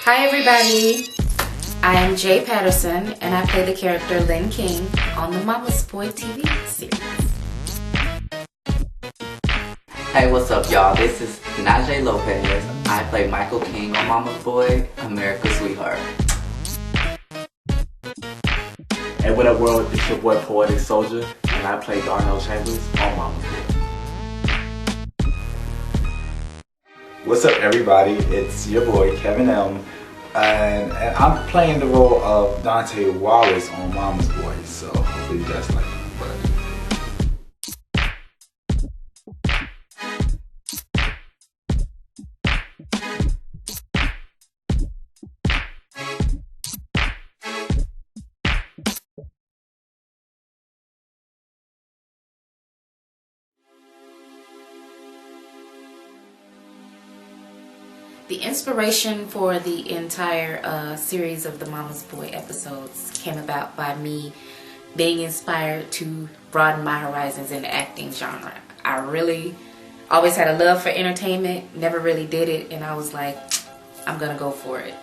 Hi everybody, I am Jay Patterson and I play the character Lynn King on the Momma'z Boy TV series. Hey, what's up y'all? This is Najee Lopez. I play Michael King on Momma'z Boy, America's Sweetheart. Hey, what up world? It's your boy Poetic Soldier and I play Darnell Chambers on Momma'z Boy. What's up everybody, it's your boy Kevin Elm and I'm playing the role of Dante Wallace on Momma'z Boy, so hopefully you guys like it. The inspiration for the entire series of the Momma'z Boy episodes came about by me being inspired to broaden my horizons in the acting genre. I really always had a love for entertainment, never really did it, and I was like, I'm gonna go for it.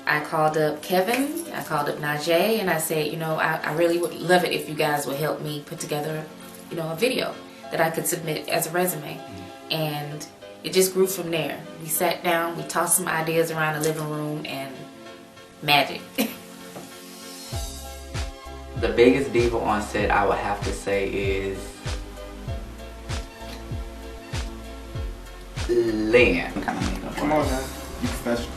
I called up Kevin, I called up Najee, and I said, you know, I really would love it if you guys would help me put together, you know, a video that I could submit as a resume. And it just grew from there. We sat down, we tossed some ideas around the living room, and magic. The biggest diva on set I would have to say is Lynn. Come on now, you professional.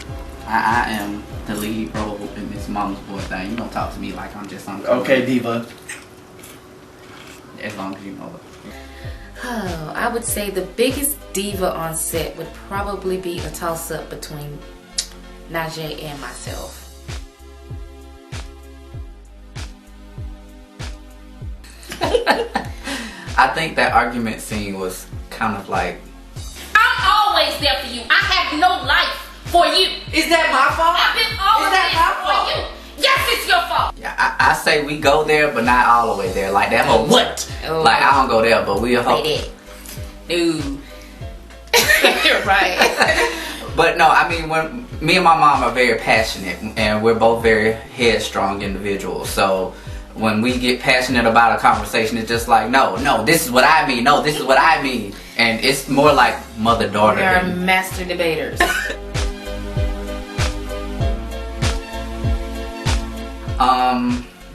I am the lead role in this Momma'z Boy thing. You don't talk to me like I'm just some. Okay, Diva. As long as you know it. Oh, I would say the biggest diva on set would probably be a toss-up between Najee and myself. I think that argument scene was kind of like, I'm always there for you. I have no life for you. Is that my fault? I've been always there for you. Yes, it's your fault. yeah, I say we go there, but not all the way there. Like that whole what? Oh. Like I don't go there, but we'll hope. No. Right. But no, I mean, when me and my mom are very passionate, and we're both very headstrong individuals. So when we get passionate about a conversation, it's just like, no, this is what I mean. No, this is what I mean, and it's more like mother-daughter. We are master debaters.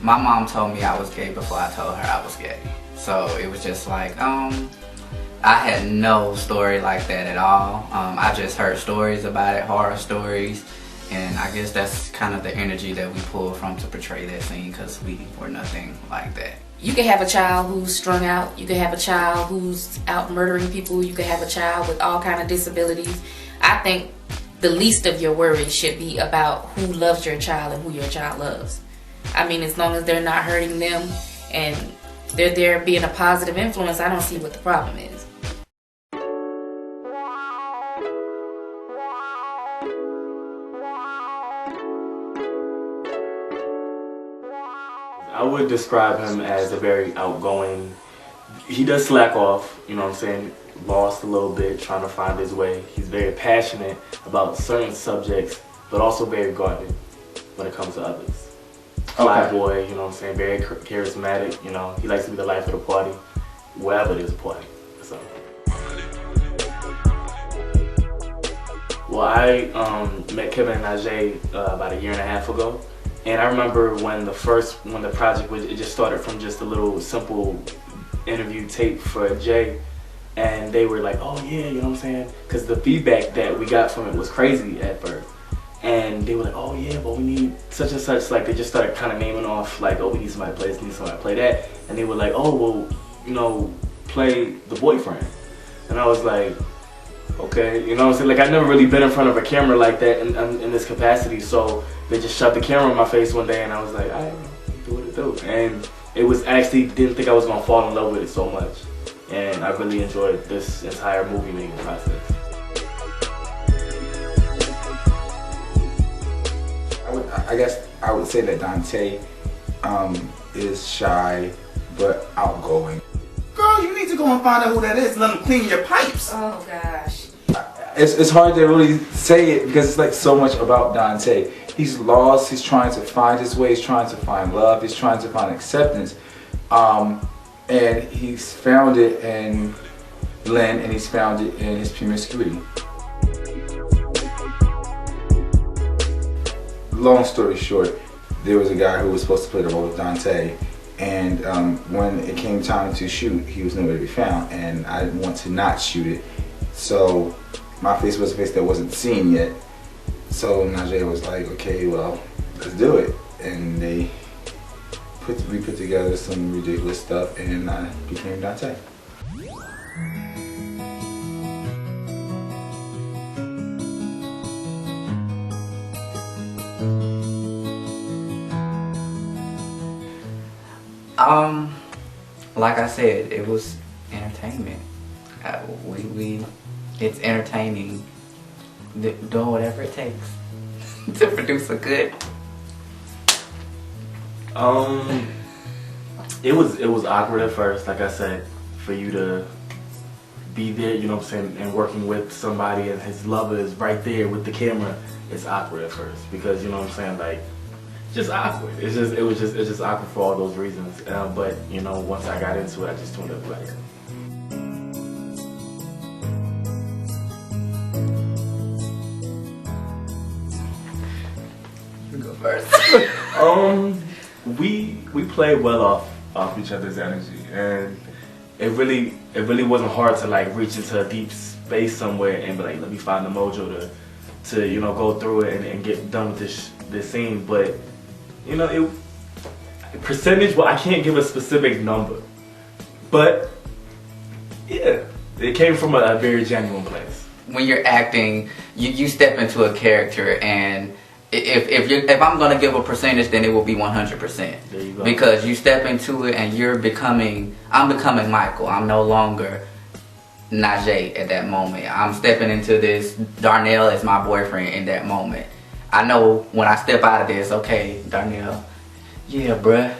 My mom told me I was gay before I told her I was gay. So it was just like, I had no story like that at all. I just heard stories about it, horror stories, and I guess that's kind of the energy that we pulled from to portray that scene, because we were nothing like that. You can have a child who's strung out. You can have a child who's out murdering people. You can have a child with all kind of disabilities. I think the least of your worries should be about who loves your child and who your child loves. I mean, as long as they're not hurting them and they're there being a positive influence, I don't see what the problem is. I would describe him as a very outgoing. He does slack off, you know what I'm saying, lost a little bit, trying to find his way. He's very passionate about certain subjects, but also very guarded when it comes to others. Fly boy, you know what I'm saying, very charismatic, you know, he likes to be the life of the party, wherever there's a party. So. Well, I met Kevin and Najee about a year and a half ago, and I remember when the project was, it just started from just a little simple interview tape for Jay, and they were like, oh yeah, you know what I'm saying, because the feedback that we got from it was crazy at first. And they were like, oh yeah, but we need such and such. Like they just started kind of naming off like, oh, we need somebody to play this, we need somebody to play that. And they were like, oh, well, you know, play the boyfriend. And I was like, okay, you know what I'm saying? Like I'd never really been in front of a camera like that in this capacity. So they just shoved the camera in my face one day and I was like, all right, do what it do. And it was actually, didn't think I was gonna fall in love with it so much. And I really enjoyed this entire movie making process. I guess I would say that Dante is shy but outgoing. Girl, you need to go and find out who that is and let them clean your pipes. Oh gosh. it's hard to really say it because it's like so much about Dante. He's lost. He's trying to find his way. He's trying to find love. He's trying to find acceptance. And he's found it in Lynn, and he's found it in his promiscuity. Long story short, there was a guy who was supposed to play the role of Dante, and when it came time to shoot, he was nowhere to be found, and I didn't want to not shoot it. So my face was a face that wasn't seen yet. So Najee was like, okay, well, let's do it. And we put together some ridiculous stuff, and I became Dante. Like I said, it was entertainment. It's entertaining, doing whatever it takes to produce a good. It was awkward at first, like I said, for you to be there, you know what I'm saying, and working with somebody and his lover is right there with the camera. It's awkward at first because, you know what I'm saying, like, just awkward. It's just awkward for all those reasons. But you know, once I got into it, I just tuned everybody in. You go first. We played well off each other's energy, and it really wasn't hard to like reach into a deep space somewhere and be like, let me find the mojo to you know go through it and get done with this scene. But you know, percentage, well, I can't give a specific number, but yeah, it came from a very genuine place. When you're acting, you step into a character, and if I'm gonna give a percentage, then it will be 100%. There you go. Because you step into it and I'm becoming Michael. I'm no longer Najee at that moment. I'm stepping into this. Darnell is my boyfriend in that moment. I know when I step out of this, okay, Darnell, yeah, bruh,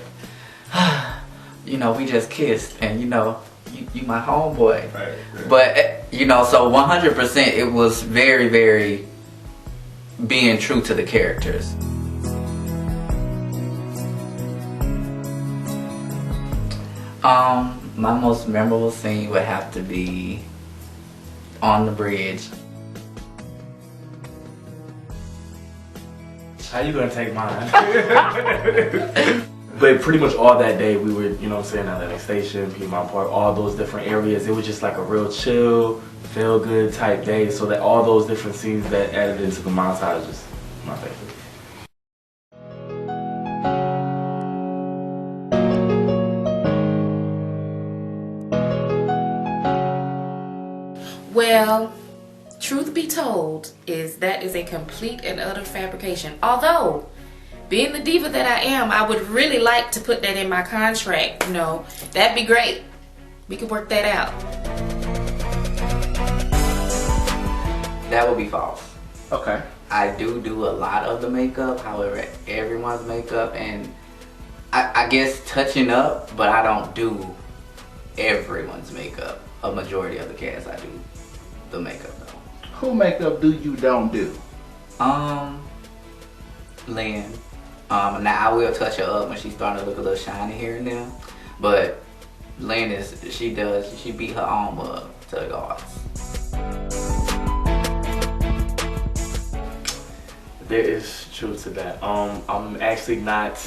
you know, we just kissed, and you know, you my homeboy. Right. But you know, so 100%, it was very, very being true to the characters. My most memorable scene would have to be on the bridge. How you gonna take mine? But pretty much all that day we were, you know what I'm saying, at Atlantic Station, Piedmont Park, all those different areas. It was just like a real chill, feel good type day. So that all those different scenes that added into the montage is my favorite. Well, truth be told, that is a complete and utter fabrication. Although, being the diva that I am, I would really like to put that in my contract. You know, that'd be great. We could work that out. That would be false. Okay. I do a lot of the makeup, however, everyone's makeup, and I guess touching up, but I don't do everyone's makeup. A majority of the cast, I do the makeup though. Who makeup do you don't do? Lynn. Now I will touch her up when she's starting to look a little shiny here and there, but Lynn she beat her own mug to the gods. There is truth to that. I'm actually not.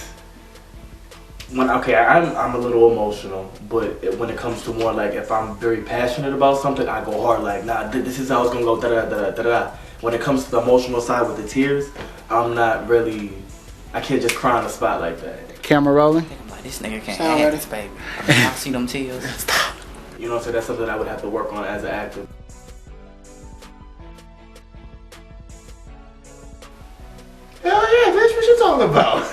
I'm a little emotional, but when it comes to more like if I'm very passionate about something, I go hard. Like, nah, this is how it's gonna go. Da da da da da. When it comes to the emotional side with the tears, I'm not really. I can't just cry on the spot like that. Camera rolling. I'm like, this nigga can't Sound act ready? this baby. I see them tears. Stop. You know what I'm saying? That's something I would have to work on as an actor. Hell yeah, bitch, what you talking about?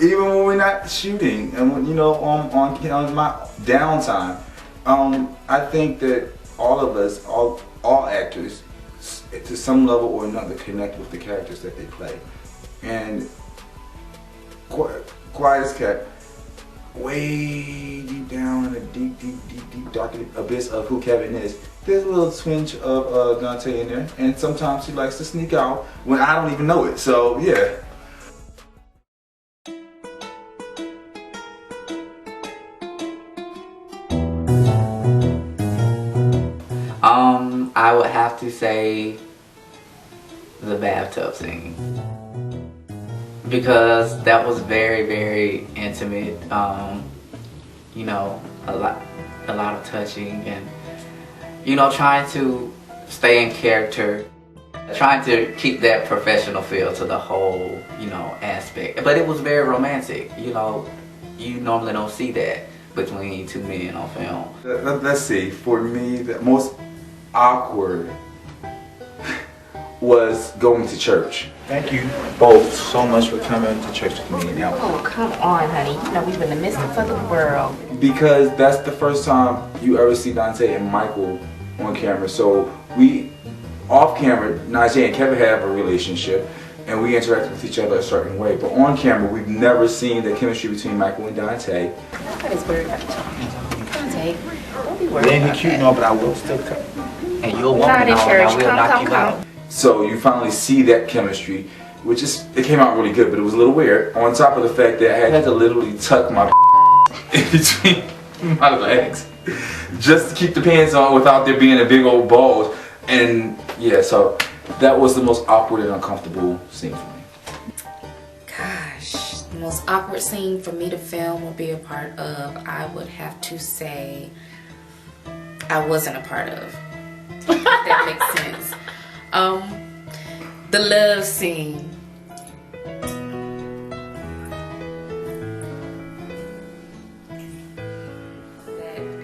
Even when we're not shooting and when, you know, on my downtime, I think that all of us, all actors, to some level or another, connect with the characters that they play. And quiet as kept, way deep down in the deep, dark abyss of who Kevin is, there's a little twinge of Dante in there, and sometimes he likes to sneak out when I don't even know it. So yeah. I would have to say the bathtub scene, because that was very, very intimate. You know, a lot of touching, and you know, trying to stay in character, trying to keep that professional feel to the whole, you know, aspect. But it was very romantic. You know, you normally don't see that between two men on film. Let's see. For me, the most awkward was going to church. Thank you both so much for coming to church with me. Now, Oh, come on, honey. You know we've been missing for the world. because that's the first time you ever see Dante and Michael on camera. So we, off camera, Najee and Kevin have a relationship and we interact with each other a certain way. But on camera, we've never seen the chemistry between Michael and Dante. Nobody's worried about you. Dante, don't be worried Then about he cute, that. no, but I will still come. And you're a woman Not in and all, church. I will Come, knock come, you come. out. So you finally see that chemistry, which is, it came out really good, but it was a little weird. On top of the fact that I had to literally tuck my in between my legs just to keep the pants on without there being a big old bulge. And yeah, so that was the most awkward and uncomfortable scene for me. Gosh, the most awkward scene for me to film or be a part of, I would have to say I wasn't a part of. If that makes sense. The love scene.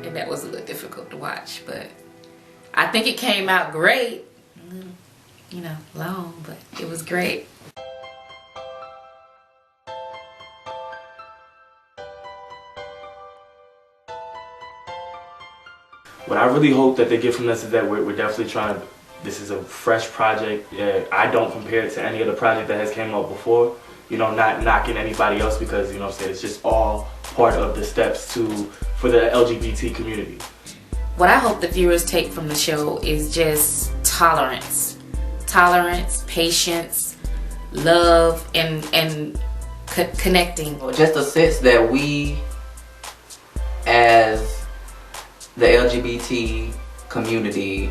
And that was a little difficult to watch, but I think it came out great. You know, long, but it was great. What I really hope that they get from this is that we're definitely trying to, this is a fresh project. I don't compare it to any other project that has came up before. You know, not knocking anybody else because, you know what I'm saying, it's just all part of the steps for the LGBT community. What I hope the viewers take from the show is just tolerance. Tolerance, patience, love, and connecting. Just a sense that we, as the LGBT community,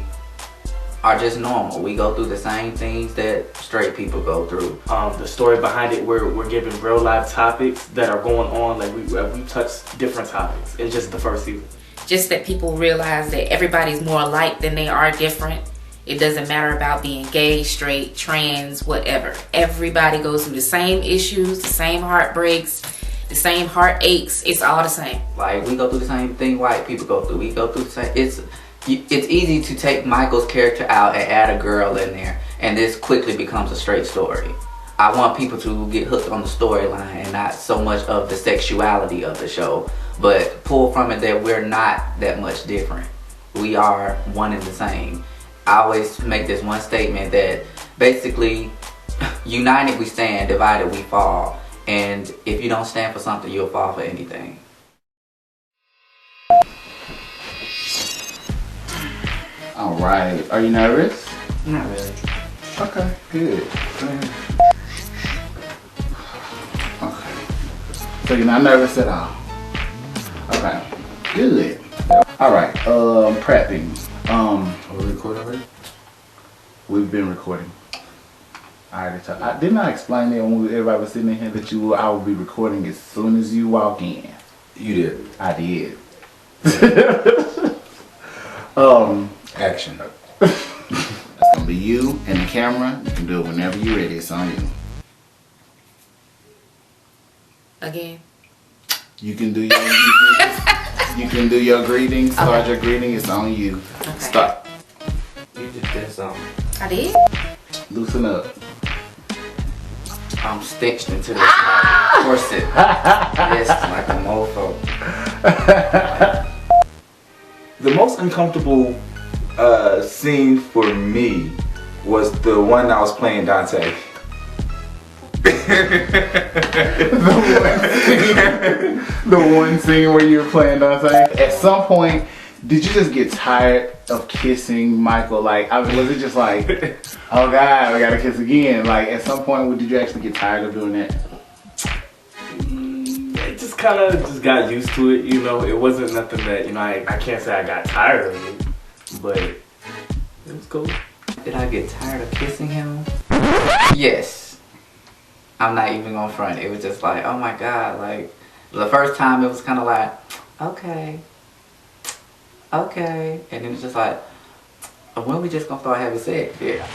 are just normal. We go through the same things that straight people go through. The story behind it, we're giving real life topics that are going on. Like we touched different topics in just the first season. Just that people realize that everybody's more alike than they are different. It doesn't matter about being gay, straight, trans, whatever. Everybody goes through the same issues, the same heartbreaks, the same heartaches. It's all the same. Like, we go through the same thing white people go through. We go through the same. It's easy to take Michael's character out and add a girl in there, and this quickly becomes a straight story. I want people to get hooked on the storyline and not so much of the sexuality of the show, but pull from it that we're not that much different. We are one and the same. I always make this one statement that basically, united we stand, divided we fall. And if you don't stand for something, you'll fall for anything. All right. Are you nervous? Not really. Okay, good. Okay. So you're not nervous at all? Okay, good. All right, prepping. Are we recording already? We've been recording. Didn't I explain it when everybody was sitting in here that I will be recording as soon as you walk in? You did. I did. Action. That's gonna be you and the camera. You can do it whenever you're ready. It's on you. Again. You can do your you can do your greeting. Start your greeting. It's on you. Okay. Stop. You just did something. I did? Loosen up. I'm stitched into this corset. It's like a mofo. The most uncomfortable scene for me was the one I was playing Dante. The one scene where you were playing Dante. At some point, did you just get tired of kissing Michael? Like, I mean, was it just like, oh God, we gotta kiss again? Like, at some point, did you actually get tired of doing that? It just kind of just got used to it, you know. It wasn't nothing that, you know, I can't say I got tired of it, but it was cool. Did I get tired of kissing him? Yes. I'm not even gonna front. It was just like, oh my God, like, the first time it was kind of like, okay. And then it's just like, when we just gonna start having sex? Yeah.